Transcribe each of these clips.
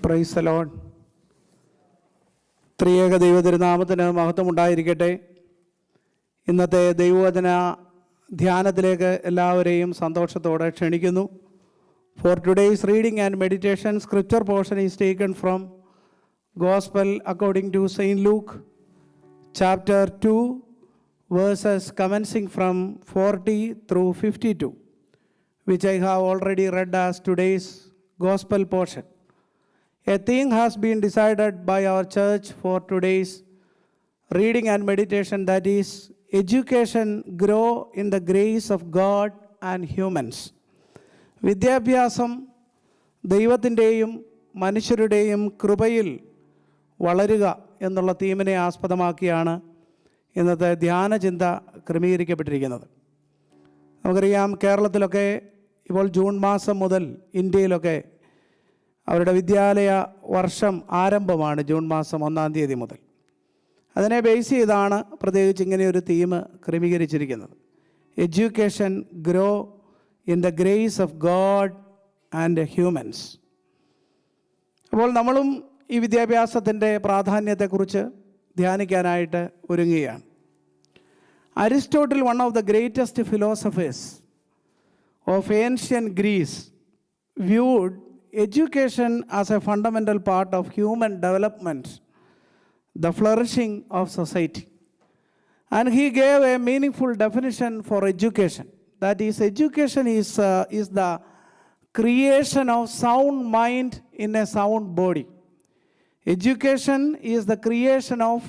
Praise the Lord. ത്രിയേക ദൈവതിരുനാമത്തിന് മഹത്വമുണ്ടായിരിക്കട്ടെ. ഇന്നത്തെ ദൈവവചന ധ്യാനത്തിലേക്ക് എല്ലാവരെയും സന്തോഷത്തോടെ ക്ഷണിക്കുന്നു. For today's reading and meditation scripture portion is taken from Gospel according to Saint Luke chapter 2 verses commencing from 40 through 52, which I have already read as today's Gospel portion. A thing has been decided by our church for today's reading and meditation, that is, education grow in the grace of God and humans. വിദ്യാഭ്യാസം ദൈവത്തിൻ്റെയും മനുഷ്യരുടെയും കൃപയിൽ വളരുക എന്നുള്ള തീമിനെ ആസ്പദമാക്കിയാണ് ഇന്നത്തെ ധ്യാനചിന്ത ക്രമീകരിക്കപ്പെട്ടിരിക്കുന്നത്. നമുക്കറിയാം, കേരളത്തിലൊക്കെ ഇപ്പോൾ ജൂൺ മാസം മുതൽ ഇന്ത്യയിലൊക്കെ അവരുടെ വിദ്യാലയ വർഷം ആരംഭമാണ്. ജൂൺ മാസം 1-ാം തീയതി മുതൽ. അതിനെ ബേസ് ചെയ്താണ് പ്രത്യേകിച്ച് ഇങ്ങനെയൊരു തീം ക്രമീകരിച്ചിരിക്കുന്നത്. Education grow in the grace of God and humans. അപ്പോൾ നമ്മളും ഈ വിദ്യാഭ്യാസത്തിൻ്റെ പ്രാധാന്യത്തെക്കുറിച്ച് ധ്യാനിക്കാനായിട്ട് ഒരുങ്ങുകയാണ്. Aristotle, one of the greatest philosophers of ancient Greece, viewed education as a fundamental part of human development, the flourishing of society. And he gave a meaningful definition for education. That is, education is the creation of sound mind in a sound body. Education is the creation of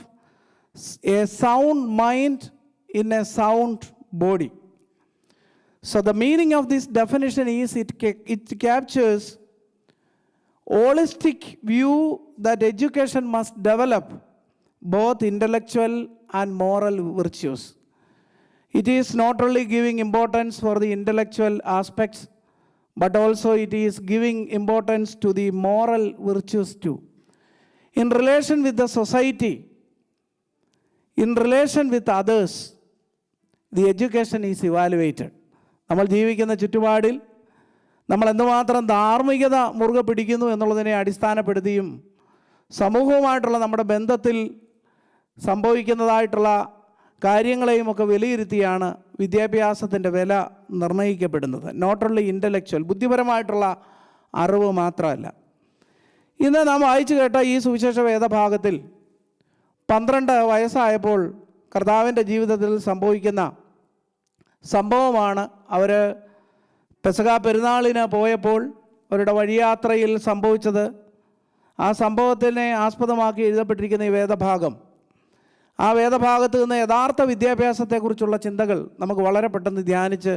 a sound mind in a sound body. So the meaning of this definition is it captures holistic view that education must develop both intellectual and moral virtues. It is not only giving importance for the intellectual aspects, but also it is giving importance to the moral virtues too. In relation with the society, in relation with others, the education is evaluated. നമ്മൾ ജീവിക്കുന്ന ചുറ്റുപാടിൽ നമ്മൾ എന്തുമാത്രം ധാർമ്മികത മുറുകെ പിടിക്കുന്നു എന്നുള്ളതിനെ അടിസ്ഥാനപ്പെടുത്തിയും സമൂഹവുമായിട്ടുള്ള നമ്മുടെ ബന്ധത്തിൽ സംഭവിക്കുന്നതായിട്ടുള്ള കാര്യങ്ങളെയും ഒക്കെ വിലയിരുത്തിയാണ് വിദ്യാഭ്യാസത്തിൻ്റെ വില നിർണ്ണയിക്കപ്പെടുന്നത്. നോട്ട് ഓൺലി ഇൻ്റലക്ച്വൽ, ബുദ്ധിപരമായിട്ടുള്ള അറിവ് മാത്രമല്ല. ഇന്ന് നാം വായിച്ചു കേട്ട ഈ സുവിശേഷ വേദഭാഗത്തിൽ 12 വയസ്സായപ്പോൾ കർത്താവിൻ്റെ ജീവിതത്തിൽ സംഭവിക്കുന്ന സംഭവമാണ്. അവർ പെസഹ പെരുന്നാളിന് പോയപ്പോൾ അവരുടെ വഴിയാത്രയിൽ സംഭവിച്ചത്. ആ സംഭവത്തിനെ ആസ്പദമാക്കി എഴുതപ്പെട്ടിരിക്കുന്ന ഈ വേദഭാഗം, ആ വേദഭാഗത്ത് നിന്ന് യഥാർത്ഥ വിദ്യാഭ്യാസത്തെക്കുറിച്ചുള്ള ചിന്തകൾ നമുക്ക് വളരെ പെട്ടെന്ന് ധ്യാനിച്ച്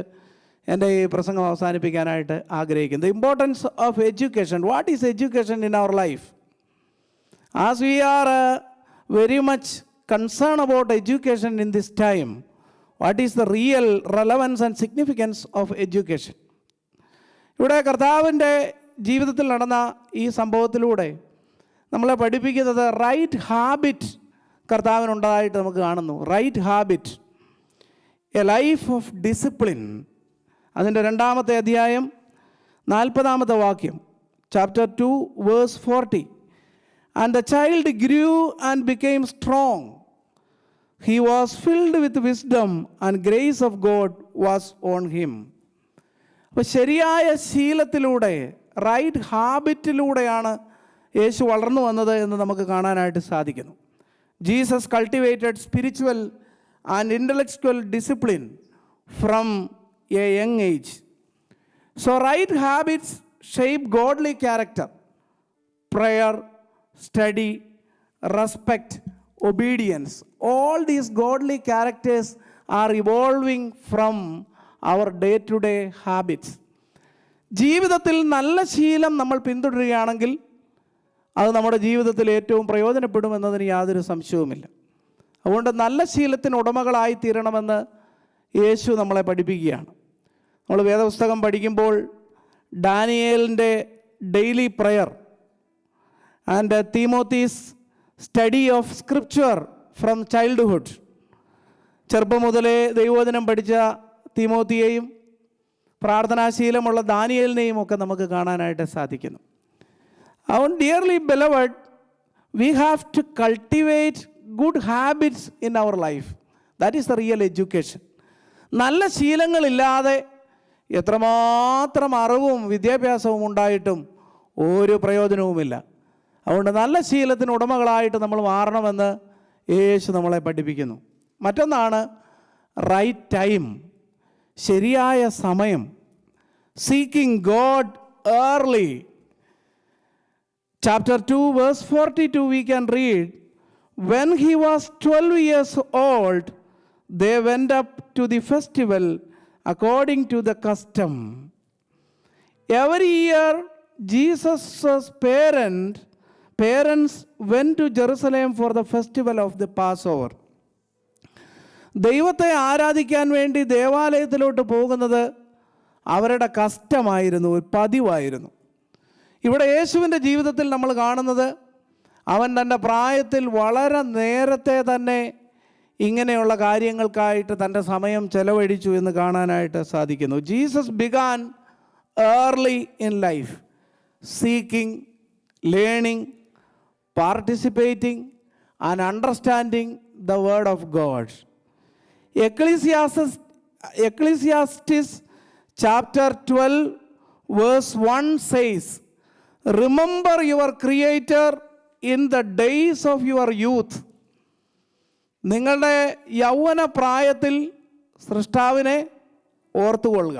എൻ്റെ ഈ പ്രസംഗം അവസാനിപ്പിക്കാനായിട്ട് ആഗ്രഹിക്കുന്നു. The importance of education. What is education in our life? As we are very much concern about education in this time, what is the real relevance and significance of education? ഇവിടെ കർത്താവിൻ്റെ ജീവിതത്തിൽ നടന്ന ഈ സംഭവത്തിലൂടെ നമ്മളെ പഠിപ്പിക്കുന്നത് റൈറ്റ് ഹാബിറ്റ് കർത്താവിനുണ്ടായിട്ട് നമുക്ക് കാണുന്നു. Right habit, a life of discipline. അതിൻ്റെ 2-ാമത്തെ അധ്യായം 40-ാമത്തെ വാക്യം, chapter 2 verse 40. And the child grew and became strong. He was filled with wisdom and grace of God was on him. അപ്പോൾ ശരിയായ ശീലത്തിലൂടെ, റൈറ്റ് ഹാബിറ്റിലൂടെയാണ് യേശു വളർന്നു വന്നത് എന്ന് നമുക്ക് കാണാനായിട്ട് സാധിക്കുന്നു. Jesus cultivated spiritual and intellectual discipline from a young age. So right habits shape godly character. Prayer, study, respect, obedience. All these godly characters are evolving from our day-to-day habits. ജീവിതത്തിൽ നല്ല ശീലം നമ്മൾ പിന്തുടരുകയാണെങ്കിൽ അത് നമ്മുടെ ജീവിതത്തിൽ ഏറ്റവും പ്രയോജനപ്പെടുമെന്നതിന് യാതൊരു സംശയവുമില്ല. അതുകൊണ്ട് നല്ല ശീലത്തിന് ഉടമകളായി തീരണമെന്ന് യേശു നമ്മളെ പഠിപ്പിക്കുകയാണ്. നമ്മൾ വേദപുസ്തകം പഠിക്കുമ്പോൾ ഡാനിയേലിൻ്റെ daily prayer and Timothy's study of scripture from childhood, ചെറുപ്പം മുതലേ ദൈവവചനം പഠിച്ച തീമോത്തിയെയും പ്രാർത്ഥനാശീലമുള്ള ദാനിയേലിനെയും ഒക്കെ നമുക്ക് കാണാനായിട്ട് സാധിക്കുന്നു. Our dearly beloved, we have to cultivate good habits in our life. That is the real education. നല്ല ശീലങ്ങളില്ലാതെ എത്രമാത്രം അറിവും വിദ്യാഭ്യാസവും ഉണ്ടായിട്ടും ഒരു പ്രയോജനവുമില്ല. അതുകൊണ്ട് നല്ല ശീലത്തിന് ഉടമകളായിട്ട് നമ്മൾ മാറണമെന്ന് യേശു നമ്മളെ പഠിപ്പിക്കുന്നു. മറ്റൊന്നാണ് റൈറ്റ് ടൈം, ശരിയായ സമയം. Seeking God early. Chapter 2 verse 42 we can read, when he was 12 years old, they went up to the festival according to the custom. Every year Jesus' parents went to Jerusalem for the festival of the Passover. ദൈവത്തെ ആരാധിക്കാൻ വേണ്ടി ദേവാലയത്തിലോട്ട് പോകുന്നത് അവരുടെ കസ്റ്റമായിരുന്നു, പതിവായിരുന്നു. ഇവിടെ യേശുവിൻ്റെ ജീവിതത്തിൽ നമ്മൾ കാണുന്നത് അവൻ തൻ്റെ പ്രായത്തിൽ വളരെ നേരത്തെ തന്നെ ഇങ്ങനെയുള്ള കാര്യങ്ങൾക്കായിട്ട് തൻ്റെ സമയം ചെലവഴിച്ചു എന്ന് കാണാനായിട്ട് സാധിക്കുന്നു. Jesus began early in life, seeking, learning, participating and understanding the word of God. Ecclesiastes chapter 12 verse 1 says, remember your creator in the days of your youth. നിങ്ങളുടെ യൗവന പ്രായത്തിൽ സൃഷ്ടാവിനെ ഓർത്തുകൊള്ളുക.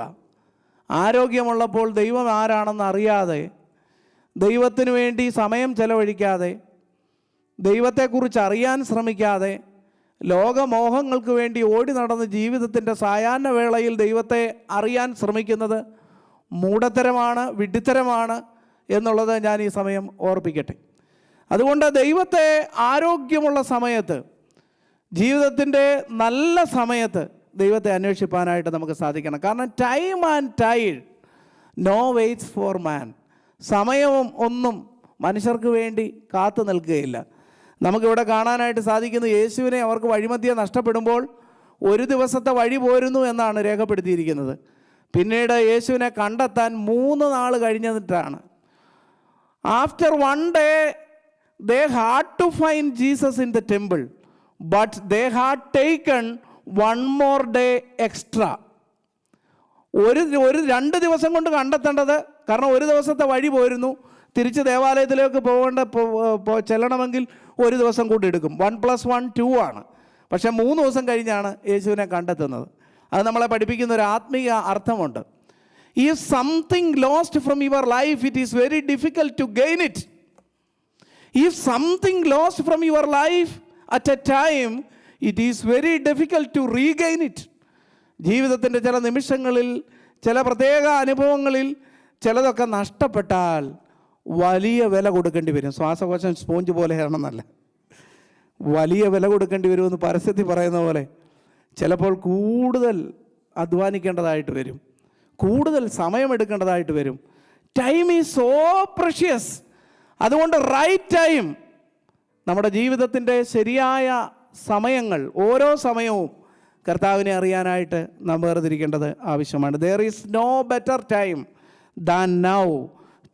ആരോഗ്യമുള്ളപ്പോൾ ദൈവം ആരാണെന്ന് അറിയാതെ, ദൈവത്തിനു വേണ്ടി സമയം ചെലവഴിക്കാതെ, ദൈവത്തെക്കുറിച്ച് അറിയാൻ ശ്രമിക്കാതെ, ലോകമോഹങ്ങൾക്ക് വേണ്ടി ഓടി നടന്ന് ജീവിതത്തിൻ്റെ സായാഹ്ന വേളയിൽ ദൈവത്തെ അറിയാൻ ശ്രമിക്കുന്നത് മൂഢത്തരമാണ്, വിഡ്ഢിത്തരമാണ് എന്നുള്ളത് ഞാൻ ഈ സമയം ഓർപ്പിക്കട്ടെ. അതുകൊണ്ട് ദൈവത്തെ ആരോഗ്യമുള്ള സമയത്ത്, ജീവിതത്തിൻ്റെ നല്ല സമയത്ത് ദൈവത്തെ അന്വേഷിപ്പാനായിട്ട് നമുക്ക് സാധിക്കണം. കാരണം time and tide no waits for man. സമയവും ഒന്നും മനുഷ്യർക്ക് വേണ്ടി കാത്തു നിൽക്കുകയില്ല. നമുക്കിവിടെ കാണാനായിട്ട് സാധിക്കുന്നു, യേശുവിനെ അവർക്ക് വഴിമധ്യേ നഷ്ടപ്പെടുമ്പോൾ ഒരു ദിവസത്തെ വഴി പോരുന്നു എന്നാണ് രേഖപ്പെടുത്തിയിരിക്കുന്നത്. പിന്നീട് യേശുവിനെ കണ്ടെത്താൻ 3 നാൾ കഴിഞ്ഞിട്ടാണ്. After 1 day they had to find Jesus in the temple, but they had taken 1 more day extra. ഒരു 2 ദിവസം കൊണ്ട് കണ്ടെത്തേണ്ടത്, കാരണം ഒരു ദിവസത്തെ വഴി പോയിരുന്നു, തിരിച്ച് ദേവാലയത്തിലേക്ക് ചെല്ലണമെങ്കിൽ 1 ദിവസം കൂടി എടുക്കും. 1 + 1 2 ആണ്. പക്ഷേ 3 ദിവസം കഴിഞ്ഞാണ് യേശുവിനെ കണ്ടെത്തുന്നത്. അത് നമ്മളെ പഠിപ്പിക്കുന്ന ഒരു ആത്മീയ അർത്ഥമുണ്ട്. If something lost from your life, it is very difficult to gain it. If something lost from your life at a time, it is very difficult to regain it. ജീവിതത്തിൻ്റെ ചില നിമിഷങ്ങളിൽ, ചില പ്രത്യേക അനുഭവങ്ങളിൽ ചിലതൊക്കെ നഷ്ടപ്പെട്ടാൽ വലിയ വില കൊടുക്കേണ്ടി വരും. ശ്വാസകോശം സ്പോഞ്ച് പോലെയാണെന്നല്ല, വലിയ വില കൊടുക്കേണ്ടി വരുമെന്ന് പരസ്യത്തിൽ പറയുന്ന പോലെ ചിലപ്പോൾ കൂടുതൽ അധ്വാനിക്കേണ്ടതായിട്ട് വരും, കൂടുതൽ സമയമെടുക്കേണ്ടതായിട്ട് വരും. Time is so precious. അതുകൊണ്ട് റൈറ്റ് ടൈം, നമ്മുടെ ജീവിതത്തിൻ്റെ ശരിയായ സമയങ്ങൾ, ഓരോ സമയവും കർത്താവിനെ അറിയാനായിട്ട് നാം വേർതിരിക്കേണ്ടത് ആവശ്യമാണ്. There is no better time than now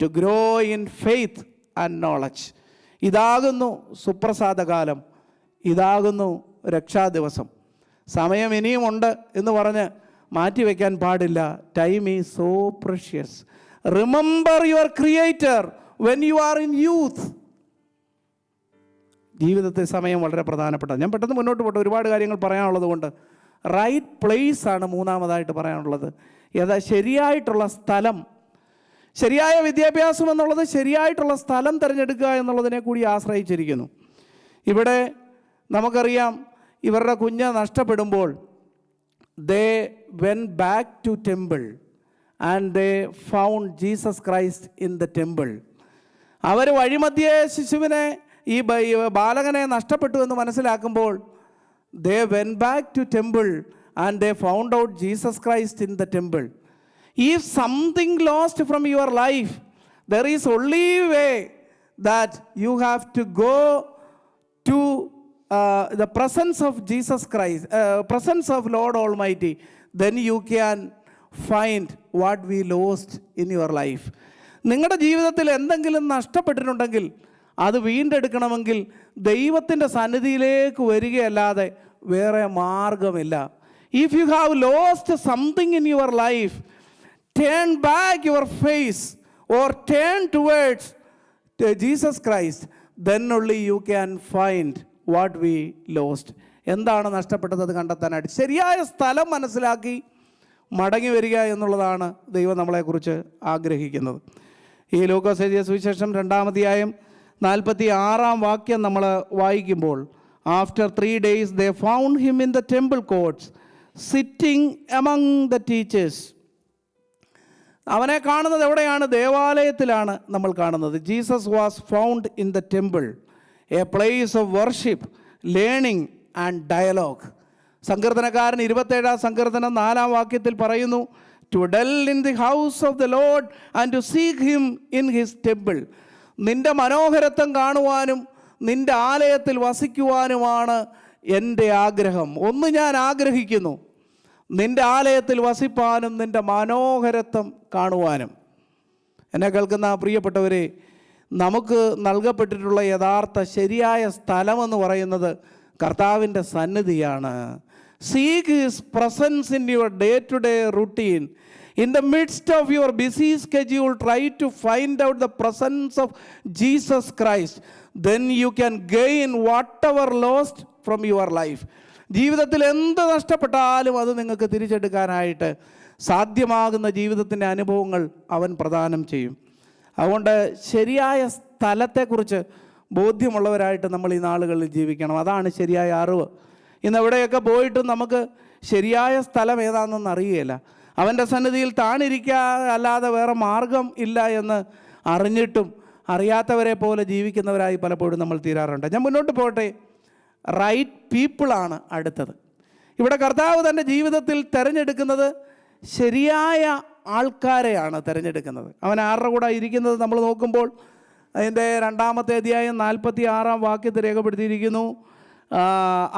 to grow in faith and knowledge. ഇതാകുന്നു സുപ്രസാദകാലം, ഇതാകുന്നു രക്ഷാദിവസം. സമയം ഇനിയുമുണ്ട് എന്ന് പറഞ്ഞ് മാറ്റിവെക്കാൻ പാടില്ല. Time is so precious. Remember your creator when you are in youth. ജീവിതത്തിൽ സമയം വളരെ പ്രധാനപ്പെട്ടതാണ്. ഞാൻ പെട്ടെന്ന് മുന്നോട്ട് പോട്ടെ, ഒരുപാട് കാര്യങ്ങൾ പറയാനുള്ളത് കൊണ്ട്. റൈറ്റ് പ്ലേസ് ആണ് മൂന്നാമതായിട്ട് പറയാനുള്ളത്. ശരിയായിട്ടുള്ള സ്ഥലം. ശരിയായ വിദ്യാഭ്യാസം എന്നുള്ളത് ശരിയായിട്ടുള്ള സ്ഥലം തിരഞ്ഞെടുക്കുക എന്നുള്ളതിനെ കൂടി ആശ്രയിച്ചിരിക്കുന്നു. ഇവിടെ നമുക്കറിയാം, ഇവരുടെ കുഞ്ഞ് നഷ്ടപ്പെടുമ്പോൾ they went back to temple and they found Jesus Christ in the temple. അവർ വഴിമധ്യേ ശിശുവിനെ, ഈ ബാലകനെ നഷ്ടപ്പെട്ടു എന്ന് മനസ്സിലാക്കുമ്പോൾ they went back to temple and they found out Jesus Christ in the temple. If something lost from your life, there is only way that you have to go to the presence of Jesus Christ, presence of Lord Almighty. Then you can find what we lost in your life. നിങ്ങളുടെ ജീവിതത്തിൽ എന്തെങ്കിലും നഷ്ടപ്പെട്ടിട്ടുണ്ടെങ്കിൽ അത് വീണ്ടെടുക്കണമെങ്കിൽ ദൈവത്തിൻ്റെ സന്നിധിയിലേക്ക് വരികയല്ലാതെ വേറെ മാർഗമില്ല. If you have lost something in your life, turn back your face or turn towards Jesus Christ, then only you can find what we lost. എന്താണ് നഷ്ടപ്പെട്ടത് അത് കണ്ടെത്താനായിട്ട് ശരിയായ സ്ഥലം മനസ്സിലാക്കി മടങ്ങി വരിക എന്നുള്ളതാണ് ദൈവം നമ്മളെക്കുറിച്ച് ആഗ്രഹിക്കുന്നത്. ഈ ലൂക്കോസ് എഴുതിയ സുവിശേഷം 2-ാം അധ്യായം 46-ാം വാക്യം നമ്മൾ വായിക്കുമ്പോൾ, after 3 days they found him in the temple courts sitting among the teachers. അവനെ കാണുന്നത് എവിടെയാണ്? ദേവാലയത്തിലാണ് നമ്മൾ കാണുന്നത്. Jesus was found in the temple, a place of worship, learning and dialogue. സങ്കീർത്തനക്കാരൻ 27-ാം സങ്കീർത്തനം 4-ാം വാക്യത്തിൽ പറയുന്നു, to dwell in the house of the Lord and to seek him in his temple. നിൻ്റെ മനോഹരത്വം കാണുവാനും നിൻ്റെ ആലയത്തിൽ വസിക്കുവാനുമാണ് എൻ്റെ ആഗ്രഹം. ഒന്ന് ഞാൻ ആഗ്രഹിക്കുന്നു, നിൻ്റെ ആലയത്തിൽ വസിപ്പാനും നിൻ്റെ മനോഹരത്വം കാണുവാനും. എന്നെ കേൾക്കുന്ന പ്രിയപ്പെട്ടവരെ, നമുക്ക് നൽകപ്പെട്ടിട്ടുള്ള യഥാർത്ഥ ശരിയായ സ്ഥലമെന്ന് പറയുന്നത് കർത്താവിൻ്റെ സന്നിധിയാണ്. Seek his presence in your day to day routine. In the midst of your busy schedule, try to find out the presence of Jesus Christ. Then you can gain whatever lost from your life. ജീവിതത്തിൽ എന്ത് നഷ്ടപ്പെട്ടാലും അത് നിങ്ങൾക്ക് തിരിച്ചെടുക്കാനായിട്ട് സാധ്യമാകുന്ന ജീവിതത്തിൻ്റെ അനുഭവങ്ങൾ അവൻ പ്രദാനം ചെയ്യും. അതുകൊണ്ട് ശരിയായ സ്ഥലത്തെക്കുറിച്ച് ബോധ്യമുള്ളവരായിട്ട് നമ്മൾ ഈ നാളുകളിൽ ജീവിക്കണം. അതാണ് ശരിയായ അറിവ്. ഇന്ന് എവിടെയൊക്കെ പോയിട്ടും നമുക്ക് ശരിയായ സ്ഥലം ഏതാണെന്ന് അറിയുകയില്ല. അവൻ്റെ സന്നിധിയിൽ താണിരിക്കുക അല്ലാതെ വേറെ മാർഗം ഇല്ല എന്ന് അറിഞ്ഞിട്ടും അറിയാത്തവരെ പോലെ ജീവിക്കുന്നവരായി പലപ്പോഴും നമ്മൾ തീരാറുണ്ട്. ഞാൻ മുന്നോട്ട് പോട്ടെ. റൈറ്റ് പീപ്പിളാണ് അടുത്തത്. ഇവിടെ കർത്താവ് തൻ്റെ ജീവിതത്തിൽ തിരഞ്ഞെടുക്കുന്നത് ശരിയായ ആൾക്കാരെയാണ് തിരഞ്ഞെടുക്കുന്നത്. അവൻ ആരുടെ കൂടെ ഇരിക്കുന്നത് നമ്മൾ നോക്കുമ്പോൾ അതിൻ്റെ 2-ാമത്തെ അധ്യായം 46-ാം വാക്യത്തിൽ രേഖപ്പെടുത്തിയിരിക്കുന്നു,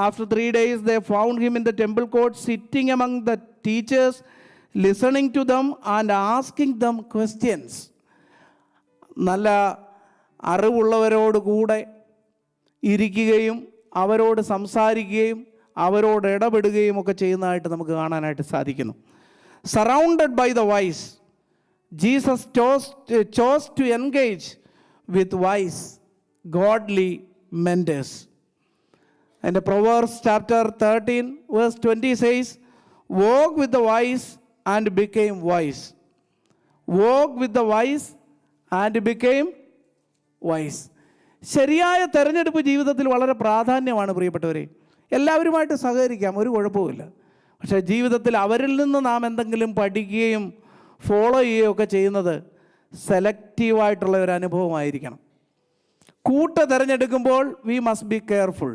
after 3 days they found him in the temple court sitting among the teachers, listening to them and asking them questions. നല്ല അറിവുള്ളവരോട് കൂടെ ഇരിക്കുകയും അവരോട് സംസാരിക്കുകയും അവരോട് ഇടപെടുകയും ഒക്കെ ചെയ്യുന്നതായിട്ട് നമുക്ക് കാണാനായിട്ട് സാധിക്കുന്നു. Surrounded by the wise, Jesus chose to engage with wise godly mentors. And Proverbs chapter 13 verse 20 says, walk with the wise and became wise. Walk with the wise and became wise. ശരിയായ തെരഞ്ഞെടുപ്പ് ജീവിതത്തിൽ വളരെ പ്രാധാന്യമാണ് പ്രിയപ്പെട്ടവരെ. എല്ലാവരുമായിട്ട് സഹകരിക്കാം, ഒരു കുഴപ്പമില്ല. പക്ഷേ ജീവിതത്തിൽ അവരിൽ നിന്ന് നാം എന്തെങ്കിലും പഠിക്കുകയും ഫോളോ ചെയ്യുകയും ഒക്കെ ചെയ്യുന്നത് സെലക്റ്റീവായിട്ടുള്ള ഒരു അനുഭവമായിരിക്കണം. തിരഞ്ഞെടുക്കുമ്പോൾ വി മസ്റ്റ് ബി കെയർഫുൾ.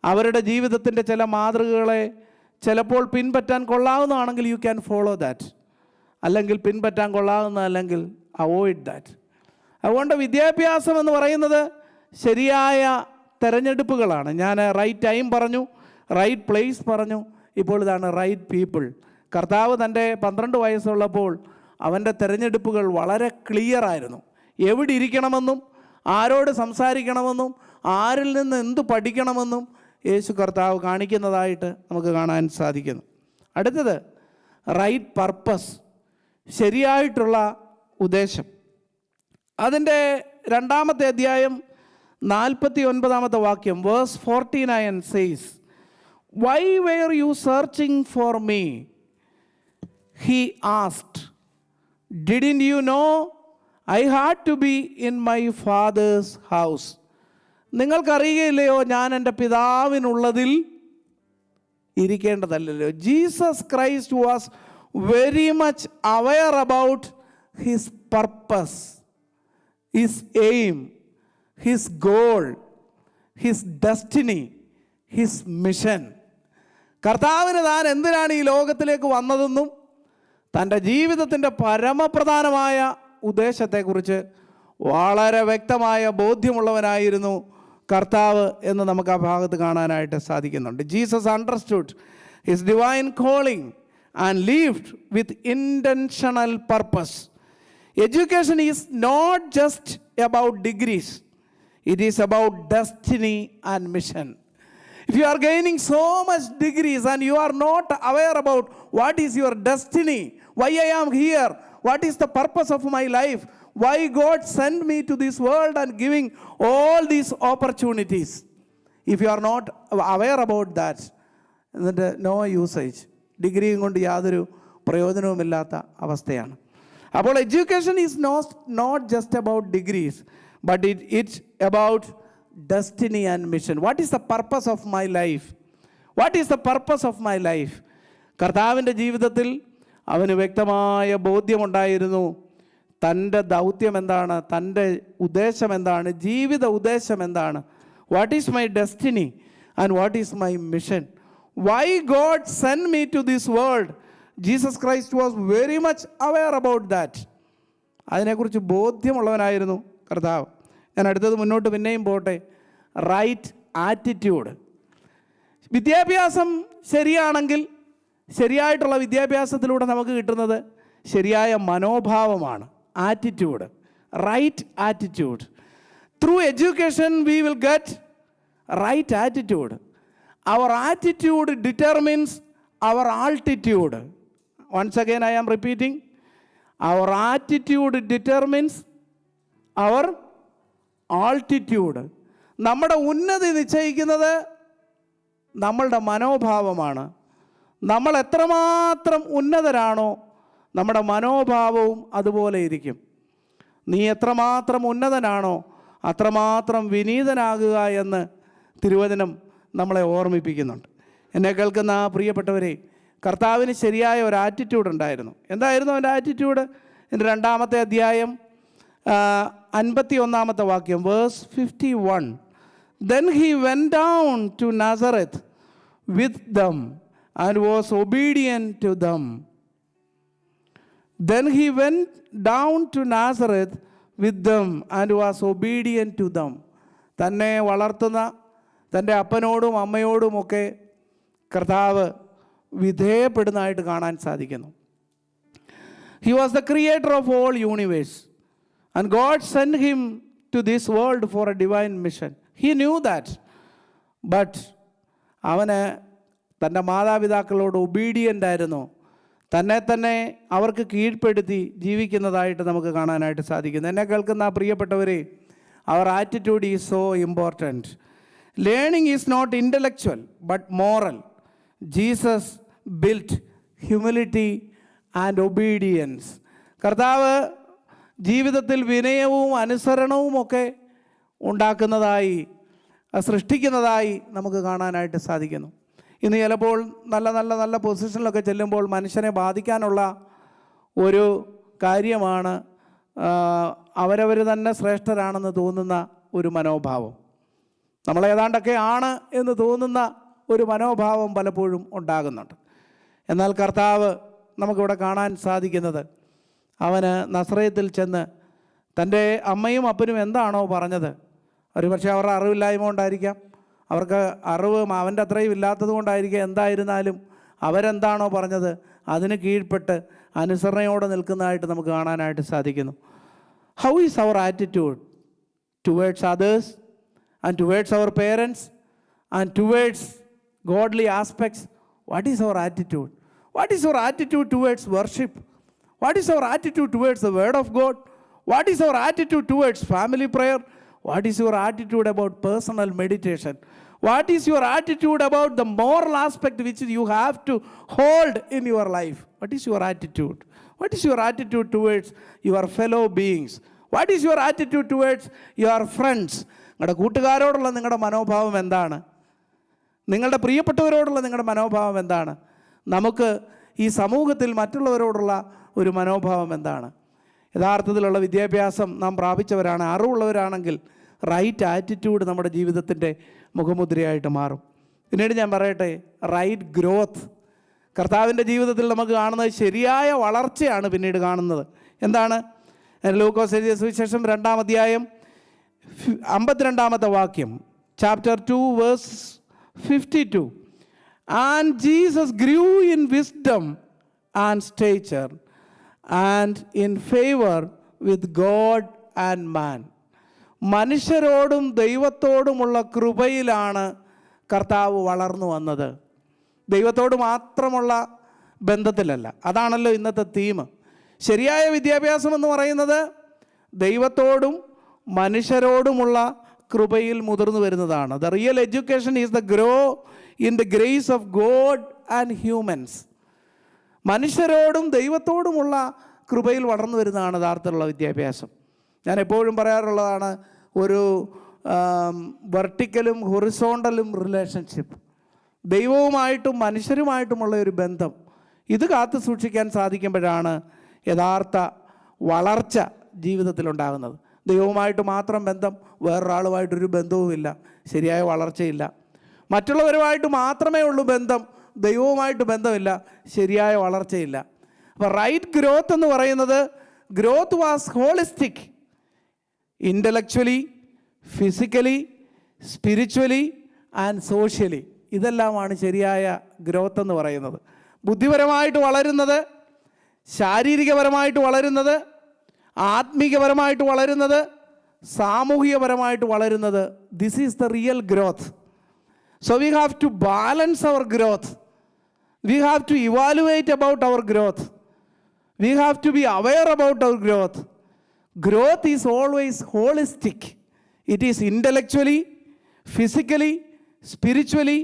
അവരുടെ ജീവിതത്തിൻ്റെ ചില മാതൃകകളെ ചിലപ്പോൾ പിൻപറ്റാൻ കൊള്ളാവുന്നതാണെങ്കിൽ യു ക്യാൻ ഫോളോ ദാറ്റ്, അല്ലെങ്കിൽ പിൻപറ്റാൻ കൊള്ളാവുന്നതല്ലെങ്കിൽ അവോയ്ഡ് ദാറ്റ്. അതുകൊണ്ട് വിദ്യാഭ്യാസം എന്ന് പറയുന്നത് ശരിയായ തിരഞ്ഞെടുപ്പുകളാണ്. ഞാൻ റൈറ്റ് ടൈം പറഞ്ഞു, റൈറ്റ് പ്ലേസ് പറഞ്ഞു, ഇപ്പോൾ ഇതാണ് റൈറ്റ് പീപ്പിൾ. കർത്താവ് തൻ്റെ 12 വയസ്സുള്ളപ്പോൾ അവൻ്റെ തിരഞ്ഞെടുപ്പുകൾ വളരെ ക്ലിയർ ആയിരുന്നു. എവിടെ ഇരിക്കണമെന്നും ആരോട് സംസാരിക്കണമെന്നും ആരിൽ നിന്ന് എന്ത് പഠിക്കണമെന്നും യേശു കർത്താവ് കാണിക്കുന്നതായിട്ട് നമുക്ക് കാണാൻ സാധിക്കുന്നു. അടുത്തത് റൈറ്റ് പർപ്പസ്, ശരിയായിട്ടുള്ള ഉദ്ദേശം. അതിൻ്റെ 2-ാമത്തെ അധ്യായം 49-ാമത്തെ വാക്യം verse 49 says, why were you searching for me? He asked. Didn't you know I had to be in my father's house? നിങ്ങൾക്കറിയുകയില്ലയോ ഞാൻ എൻ്റെ പിതാവിനുള്ളതിൽ ഇരിക്കേണ്ടതല്ലല്ലോ. Jesus Christ was very much aware about his purpose, his aim, his goal, his destiny, his mission. കർത്താവിന് താൻ എന്തിനാണ് ഈ ലോകത്തിലേക്ക് വന്നതെന്നും തൻ്റെ ജീവിതത്തിൻ്റെ പരമപ്രധാനമായ ഉദ്ദേശത്തെക്കുറിച്ച് വളരെ വ്യക്തമായ ബോധ്യമുള്ളവനായിരുന്നു കർത്താവ് എന്ന് നമുക്ക് ആ ഭാഗത്ത് കാണാനായിട്ട് സാധിക്കുന്നുണ്ട്. Jesus understood his divine calling and lived with intentional purpose. Education is not just about degrees. It is about destiny and mission. If you are gaining so much degrees and you are not aware about what is your destiny, why I am here, what is the purpose of my life, why God sent me to this world and giving all these opportunities, if you are not aware about that, then no usage. ഡിഗ്രിയും കൊണ്ട് യാതൊരു പ്രയോജനവുമില്ലാത്ത അവസ്ഥയാണ്. അപ്പോൾ education is not just about degrees, but it's about destiny and mission. What is the purpose of my life? What is the purpose of my life? കർത്താവിൻ്റെ ജീവിതത്തിൽ അവന് വ്യക്തമായ ബോധ്യമുണ്ടായിരുന്നു. തൻ്റെ ദൗത്യം എന്താണ്, തൻ്റെ ഉദ്ദേശം എന്താണ്, ജീവിത ഉദ്ദേശം എന്താണ്. What is my destiny and what is my mission? Why God send me to this world? Jesus Christ was very much aware about that. അതിനെക്കുറിച്ച് ബോധ്യമുള്ളവനായിരുന്നു കർത്താവ്. ഞാൻ അടുത്തത് മുന്നോട്ട് പിന്നെയും പോട്ടെ. Right attitude. വിദ്യാഭ്യാസം ശരിയാണെങ്കിൽ, ശരിയായിട്ടുള്ള വിദ്യാഭ്യാസത്തിലൂടെ നമുക്ക് കിട്ടുന്നത് ശരിയായ മനോഭാവമാണ്, attitude, right attitude. Through education we will get right attitude. Our attitude determines our altitude. Once again I am repeating. Our attitude determines our altitude. നമ്മുടെ ഉന്നതി നിശ്ചയിക്കുന്നത് നമ്മളുടെ മനോഭാവമാണ്. നമ്മൾ എത്രമാത്രം ഉന്നതരാണോ നമ്മുടെ മനോഭാവവും അതുപോലെ ഇരിക്കും. നീ എത്രമാത്രം ഉന്നതനാണോ അത്രമാത്രം വിനീതനാകുക എന്ന് തിരുവചനം നമ്മളെ ഓർമ്മിപ്പിക്കുന്നുണ്ട്. എന്നെ കേൾക്കുന്ന പ്രിയപ്പെട്ടവരെ, കർത്താവിന് ശരിയായ ഒരു ആറ്റിറ്റ്യൂഡ് ഉണ്ടായിരുന്നു. എന്തായിരുന്നു അവൻ്റെ ആറ്റിറ്റ്യൂഡ്? എൻ്റെ 2-ാമത്തെ അധ്യായം 51-ാമത്തെ വാക്യം, verse 51. Then he went down to Nazareth with them and was obedient to them. Then he went down to Nazareth with them and was obedient to them. തന്നെ വളർത്തുന്ന തൻ്റെ അപ്പനോടും അമ്മയോടുമൊക്കെ കർത്താവ് വിധേയപ്പെടുന്നതായിട്ട് കാണാൻ സാധിക്കുന്നു. He was the creator of all universe. And God sent him to this world for a divine mission. He knew that. But അവന് തൻ്റെ മാതാപിതാക്കളോട് obedient ആയിരുന്നു. തന്നെ അവർക്ക് കീഴ്പ്പെടുത്തി ജീവിക്കുന്നതായിട്ട് നമുക്ക് കാണാനായിട്ട് സാധിക്കുന്നു. എന്നെ കേൾക്കുന്ന പ്രിയപ്പെട്ടവരെ, our attitude is so important. Learning is not intellectual but moral. Jesus built humility and obedience. കർത്താവ് ജീവിതത്തിൽ വിനയവും അനുസരണവും ഒക്കെ ഉണ്ടാക്കുന്നതായി, സൃഷ്ടിക്കുന്നതായി നമുക്ക് കാണാനായിട്ട് സാധിക്കുന്നു. ഇന്ന് ചിലപ്പോൾ നല്ല പൊസിഷനിലൊക്കെ ചെല്ലുമ്പോൾ മനുഷ്യനെ ബാധിക്കാനുള്ള ഒരു കാര്യമാണ് അവരവർ തന്നെ ശ്രേഷ്ഠരാണെന്ന് തോന്നുന്ന ഒരു മനോഭാവം. നമ്മളേതാണ്ടൊക്കെ ആണ് എന്ന് തോന്നുന്ന ഒരു മനോഭാവം പലപ്പോഴും ഉണ്ടാകുന്നുണ്ട്. എന്നാൽ കർത്താവ് നമുക്കിവിടെ കാണാൻ സാധിക്കുന്നത്, അവന് നസ്രയത്തിൽ ചെന്ന് തൻ്റെ അമ്മയും അപ്പനും എന്താണോ പറഞ്ഞത്, ഒരു പക്ഷേ അവരുടെ അറിവില്ലായ്മ കൊണ്ടായിരിക്കാം, അവർക്ക് അറിവ് അവൻ്റെ അത്രയും ഇല്ലാത്തത് കൊണ്ടായിരിക്കാം, എന്തായിരുന്നാലും അവരെന്താണോ പറഞ്ഞത് അതിന് കീഴ്പ്പെട്ട് അനുസരണയോടെ നിൽക്കുന്നതായിട്ട് നമുക്ക് കാണാനായിട്ട് സാധിക്കുന്നു. How is our attitude towards others and towards our parents and towards godly aspects? What is our attitude? What is our attitude towards worship? What is our attitude towards the word of God? What is our attitude towards family prayer? What is your attitude about personal meditation? What is your attitude about the moral aspect which you have to hold in your life? What is your attitude? What is your attitude towards your fellow beings? What is your attitude towards your friends? നിങ്ങളുടെ കൂട്ടുകാരോടുള്ള നിങ്ങളുടെ മനോഭാവം എന്താണ്? നിങ്ങളുടെ പ്രിയപ്പെട്ടവരോടുള്ള നിങ്ങളുടെ മനോഭാവം എന്താണ്? നമുക്ക് ഈ സമൂഹത്തിൽ മറ്റുള്ളവരോടുള്ള ഒരു മനോഭാവം എന്താണ്? യഥാർത്ഥത്തിലുള്ള വിദ്യാഭ്യാസം നാം പ്രാപിച്ചവരാണ്, അറിവുള്ളവരാണെങ്കിൽ റൈറ്റ് ആറ്റിറ്റ്യൂഡ് നമ്മുടെ ജീവിതത്തിൻ്റെ മുഖമുദ്രയായിട്ട് മാറും. പിന്നീട് ഞാൻ പറയട്ടെ, റൈറ്റ് ഗ്രോത്ത്. കർത്താവിൻ്റെ ജീവിതത്തിൽ നമുക്ക് കാണുന്നത് ശരിയായ വളർച്ചയാണ് പിന്നീട് കാണുന്നത്. എന്താണ്? ലൂക്കോസ് എഴുതിയ സുവിശേഷം 2-ാം അധ്യായം 52-ാമത്തെ വാക്യം, chapter 2 verse 52. And Jesus grew in wisdom and stature and in favor with God and man. മനുഷ്യരോടും ദൈവത്തോടുമുള്ള കൃപയിലാണ് കർത്താവ് വളർന്നു വന്നത്. ദൈവത്തോട് മാത്രമുള്ള ബന്ധത്തിലല്ല. അതാണല്ലോ ഇന്നത്തെ തീം. ശരിയായ വിദ്യാഭ്യാസം എന്ന് പറയുന്നത് ദൈവത്തോടും മനുഷ്യരോടുമുള്ള കൃപയിൽ മുതിർന്നു വരുന്നതാണ്. The real education is the grow in the grace of God and humans. മനുഷ്യരോടും ദൈവത്തോടുമുള്ള കൃപയിൽ വളർന്നു വരുന്നതാണ് യഥാർത്ഥമുള്ള വിദ്യാഭ്യാസം. ഞാൻ എപ്പോഴും പറയാറുള്ളതാണ്, ഒരു വെർട്ടിക്കലും ഹൊറിസോണ്ടലും റിലേഷൻഷിപ്പ്, ദൈവവുമായിട്ടും മനുഷ്യരുമായിട്ടുമുള്ള ഒരു ബന്ധം, ഇത് കാത്തു സൂക്ഷിക്കാൻ സാധിക്കുമ്പോഴാണ് യഥാർത്ഥ വളർച്ച ജീവിതത്തിലുണ്ടാകുന്നത്. ദൈവവുമായിട്ട് മാത്രം ബന്ധം, വേറൊരാളുമായിട്ടൊരു ബന്ധവുമില്ല, ശരിയായ വളർച്ചയില്ല. മറ്റുള്ളവരുമായിട്ട് മാത്രമേ ഉള്ളൂ ബന്ധം, ദൈവവുമായിട്ട് ബന്ധമില്ല, ശരിയായ വളർച്ചയില്ല. അപ്പോൾ റൈറ്റ് ഗ്രോത്ത് എന്ന് പറയുന്നത്, growth was holistic, intellectually, physically, spiritually and socially. ഇതെല്ലാമാണ് ശരിയായ ഗ്രോത്ത് എന്ന് പറയുന്നത്. ബുദ്ധിപരമായിട്ട് വളരുന്നത്, ശാരീരികപരമായിട്ട് വളരുന്നത്, ആത്മീകപരമായിട്ട് വളരുന്നത്, സാമൂഹികപരമായിട്ട് വളരുന്നത്. This is the real growth. So we have to balance our growth. We have to evaluate about our growth. We have to be aware about our growth. Growth is always holistic. It is intellectually, physically, spiritually,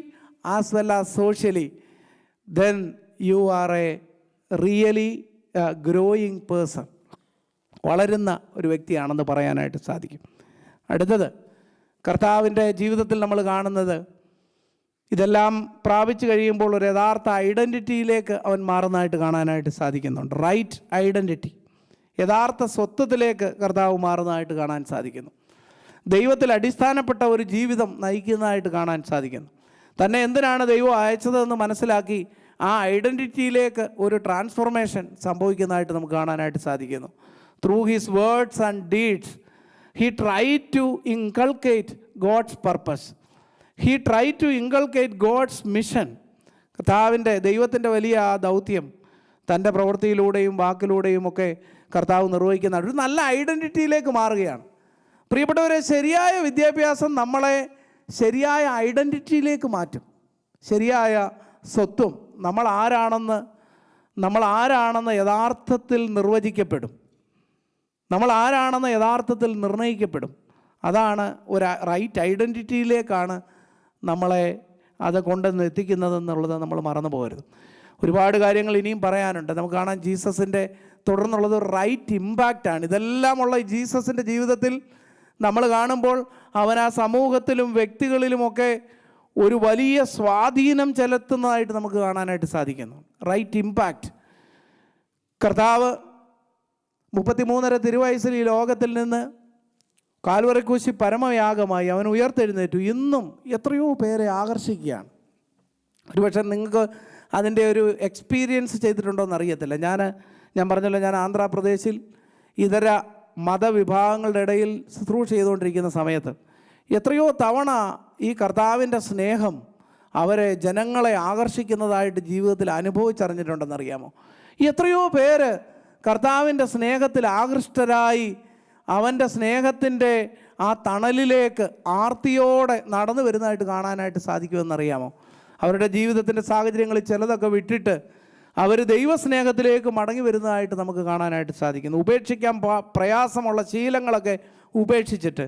as well as socially. Then you are a really growing person. വളരുന്ന ഒരു വ്യക്തിയാണെന്ന് പറയാനായിട്ട് സാധിക്കും. അടുത്തത്, കർത്താവിൻ്റെ ജീവിതത്തിൽ നമ്മൾ കാണുന്നത്, ഇതെല്ലാം പ്രാപിച്ചു കഴിയുമ്പോൾ ഒരു യഥാർത്ഥ ഐഡൻറ്റിറ്റിയിലേക്ക് അവൻ മാറുന്നതായിട്ട് കാണാനായിട്ട് സാധിക്കുന്നുണ്ട്. റൈറ്റ് ഐഡൻറ്റിറ്റി, യഥാർത്ഥ സ്വത്വത്തിലേക്ക് കർത്താവ് മാറുന്നതായിട്ട് കാണാൻ സാധിക്കുന്നു. ദൈവത്തിൽ അടിസ്ഥാനപ്പെട്ട ഒരു ജീവിതം നയിക്കുന്നതായിട്ട് കാണാൻ സാധിക്കുന്നു. തന്നെ എന്തിനാണ് ദൈവം അയച്ചതെന്ന് മനസ്സിലാക്കി ആ ഐഡൻറ്റിറ്റിയിലേക്ക് ഒരു ട്രാൻസ്ഫോർമേഷൻ സംഭവിക്കുന്നതായിട്ട് നമുക്ക് കാണാനായിട്ട് സാധിക്കുന്നു. Through his words and deeds he try to inculcate God's purpose. He try to inculcate God's mission. കർത്താവിൻ്റെ, ദൈവത്തിൻ്റെ വലിയ ആ ദൗത്യം തൻ്റെ പ്രവൃത്തിയിലൂടെയും വാക്കിലൂടെയും ഒക്കെ കർത്താവ് നിർവഹിക്കുന്ന ഒരു നല്ല ഐഡൻറ്റിറ്റിയിലേക്ക് മാറുകയാണ്. പ്രിയപ്പെട്ടവരെ, ശരിയായ വിദ്യാഭ്യാസം നമ്മളെ ശരിയായ ഐഡൻറ്റിറ്റിയിലേക്ക് മാറ്റും. ശരിയായ സ്വത്വം, നമ്മൾ ആരാണെന്ന് യഥാർത്ഥത്തിൽ നിർവചിക്കപ്പെടും. നമ്മൾ ആരാണെന്ന് യഥാർത്ഥത്തിൽ നിർണ്ണയിക്കപ്പെടും. അതാണ് ഒരു റൈറ്റ് ഐഡൻറ്റിറ്റിയിലേക്കാണ് നമ്മളെ അത് കൊണ്ടുവന്ന് എത്തിക്കുന്നതെന്നുള്ളത് നമ്മൾ മറന്നു പോകരുത്. ഒരുപാട് കാര്യങ്ങൾ ഇനിയും പറയാനുണ്ട്. നമുക്ക് കാണാൻ ജീസസിൻ്റെ തുടർന്നുള്ളത് റൈറ്റ് ഇമ്പാക്റ്റാണ്. ഇതെല്ലാമുള്ള ജീസസിൻ്റെ ജീവിതത്തിൽ നമ്മൾ കാണുമ്പോൾ അവൻ ആ സമൂഹത്തിലും വ്യക്തികളിലുമൊക്കെ ഒരു വലിയ സ്വാധീനം ചെലുത്തുന്നതായിട്ട് നമുക്ക് കാണാനായിട്ട് സാധിക്കുന്നു. Right impact. കർത്താവ് 33 തിരുവയസ്സിൽ ഈ ലോകത്തിൽ നിന്ന് കാൽവറിക്കൂശി പരമയാഗമായി അവൻ ഉയർത്തെഴുന്നേറ്റു. ഇന്നും എത്രയോ പേരെ ആകർഷിക്കുകയാണ്. ഒരുപക്ഷെ നിങ്ങൾക്ക് അതിൻ്റെ ഒരു എക്സ്പീരിയൻസ് ചെയ്തിട്ടുണ്ടോ എന്നറിയത്തില്ല. ഞാൻ പറഞ്ഞല്ലോ, ഞാൻ ആന്ധ്രാപ്രദേശിൽ ഇതര മതവിഭാഗങ്ങളുടെ ഇടയിൽ ശുശ്രൂഷ ചെയ്തുകൊണ്ടിരിക്കുന്ന സമയത്ത് എത്രയോ തവണ ഈ കർത്താവിൻ്റെ സ്നേഹം അവരെ, ജനങ്ങളെ ആകർഷിക്കുന്നതായിട്ട് ജീവിതത്തിൽ അനുഭവിച്ചറിഞ്ഞിട്ടുണ്ടെന്നറിയാമോ? എത്രയോ പേര് കർത്താവിൻ്റെ സ്നേഹത്തിൽ ആകൃഷ്ടരായി അവൻ്റെ സ്നേഹത്തിൻ്റെ ആ തണലിലേക്ക് ആർത്തിയോടെ നടന്നു വരുന്നതായിട്ട് കാണാനായിട്ട് സാധിക്കുമെന്നറിയാമോ? അവരുടെ ജീവിതത്തിൻ്റെ സാഹചര്യങ്ങളിൽ ചിലതൊക്കെ വിട്ടിട്ട് അവർ ദൈവസ്നേഹത്തിലേക്ക് മടങ്ങി വരുന്നതായിട്ട് നമുക്ക് കാണാനായിട്ട് സാധിക്കുന്നു. ഉപേക്ഷിക്കാൻ പ്രയാസമുള്ള ശീലങ്ങളൊക്കെ ഉപേക്ഷിച്ചിട്ട്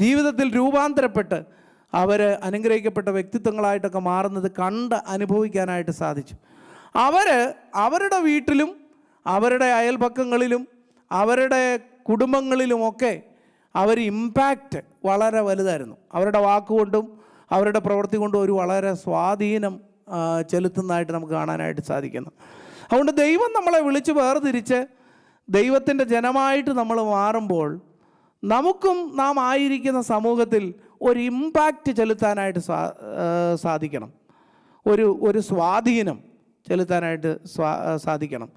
ജീവിതത്തിൽ രൂപാന്തരപ്പെട്ട് അവർ അനുഗ്രഹിക്കപ്പെട്ട വ്യക്തിത്വങ്ങളായിട്ടൊക്കെ മാറുന്നത് കണ്ട് അനുഭവിക്കാനായിട്ട് സാധിച്ചു. അവരുടെ വീട്ടിലും അവരുടെ അയൽപക്കങ്ങളിലും അവരുടെ കുടുംബങ്ങളിലുമൊക്കെ ഇമ്പാക്റ്റ് വളരെ വലുതായിരുന്നു. അവരുടെ വാക്കുകൊണ്ടും അവരുടെ പ്രവൃത്തി കൊണ്ടും ഒരു വളരെ സ്വാധീനം ചെലുത്തുന്നതായിട്ട് നമുക്ക് കാണാനായിട്ട് സാധിക്കുന്നു. അതുകൊണ്ട് ദൈവം നമ്മളെ വിളിച്ച് വേർതിരിച്ച് ദൈവത്തിൻ്റെ ജനമായിട്ട് നമ്മൾ മാറുമ്പോൾ നമുക്കും നാം ആയിരിക്കുന്ന സമൂഹത്തിൽ ഒരു ഇമ്പാക്റ്റ് ചെലുത്താനായിട്ട് സാധിക്കണം. ഒരു സ്വാധീനം ചെലുത്താനായിട്ട് സാധിക്കണം.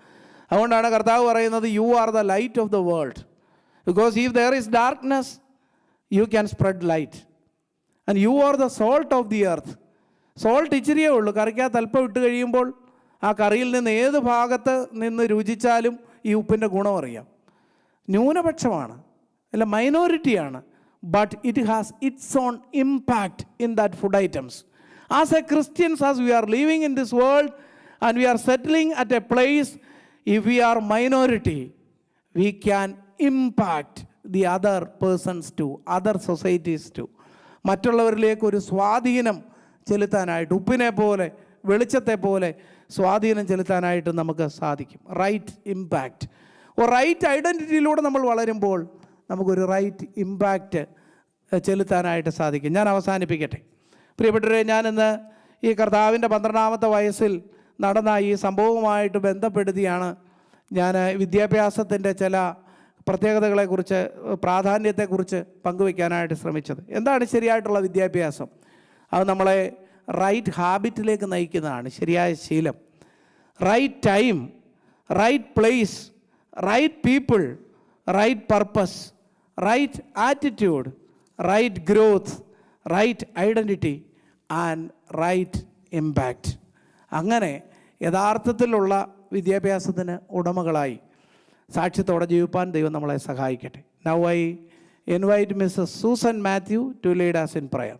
അതുകൊണ്ടാണ് കർത്താവ് പറയുന്നത്, you are the light of the world. Because if there is darkness you can spread light. And you are the salt of the earth. Salt ഇച്ചിരിയേ ഉള്ളൂ. കറിക്കകത്ത് അല്പം ഇട്ട് കഴിയുമ്പോൾ ആ കറിയിൽ നിന്ന് ഏത് ഭാഗത്ത് നിന്ന് രുചിച്ചാലും ഈ ഉപ്പിൻ്റെ ഗുണം അറിയാം. ന്യൂനപക്ഷമാണ്, അല്ല മൈനോറിറ്റിയാണ്, but it has its own impact in that food items. As a Christians, as we are living in this world and we are settling at a place, if we are minority, we can impact the other persons too, other societies too. മറ്റുള്ളവരിലേക്ക് ഒരു സ്വാധീനം ചെലുത്താനായിട്ട്, ഉപ്പിനെ പോലെ വെളിച്ചത്തെ പോലെ സ്വാധീനം ചെലുത്താനായിട്ട് നമുക്ക് സാധിക്കും. Right impact, right ഐഡൻറ്റിറ്റിയിലൂടെ നമ്മൾ വളരുമ്പോൾ നമുക്കൊരു റൈറ്റ് ഇമ്പാക്റ്റ് ചെലുത്താനായിട്ട് സാധിക്കും. ഞാൻ അവസാനിപ്പിക്കട്ടെ. പ്രിയപ്പെട്ടവരെ, ഞാനിന്ന് ഈ കർത്താവിൻ്റെ 12ാമത്തെ വയസ്സിൽ നടന്ന ഈ സംഭവവുമായിട്ട് ബന്ധപ്പെടുത്തിയാണ് ഞാൻ വിദ്യാഭ്യാസത്തിൻ്റെ ചില പ്രത്യേകതകളെക്കുറിച്ച്, പ്രാധാന്യത്തെക്കുറിച്ച് പങ്കുവയ്ക്കാനായിട്ട് ശ്രമിച്ചത്. എന്താണ് ശരിയായിട്ടുള്ള വിദ്യാഭ്യാസം? അത് നമ്മളെ റൈറ്റ് ഹാബിറ്റിലേക്ക് നയിക്കുന്നതാണ്, ശരിയായ ശീലം. Right time, right place, right people, right purpose, right attitude, right growth, right identity and right impact. അങ്ങനെ യഥാർത്ഥത്തിലുള്ള വിദ്യാഭ്യാസത്തിന് ഉടമകളായി സാക്ഷ്യത്തോടെ ജീവിപ്പാൻ ദൈവം നമ്മളെ സഹായിക്കട്ടെ. Now I invite Mrs Susan Mathew to lead us in prayer.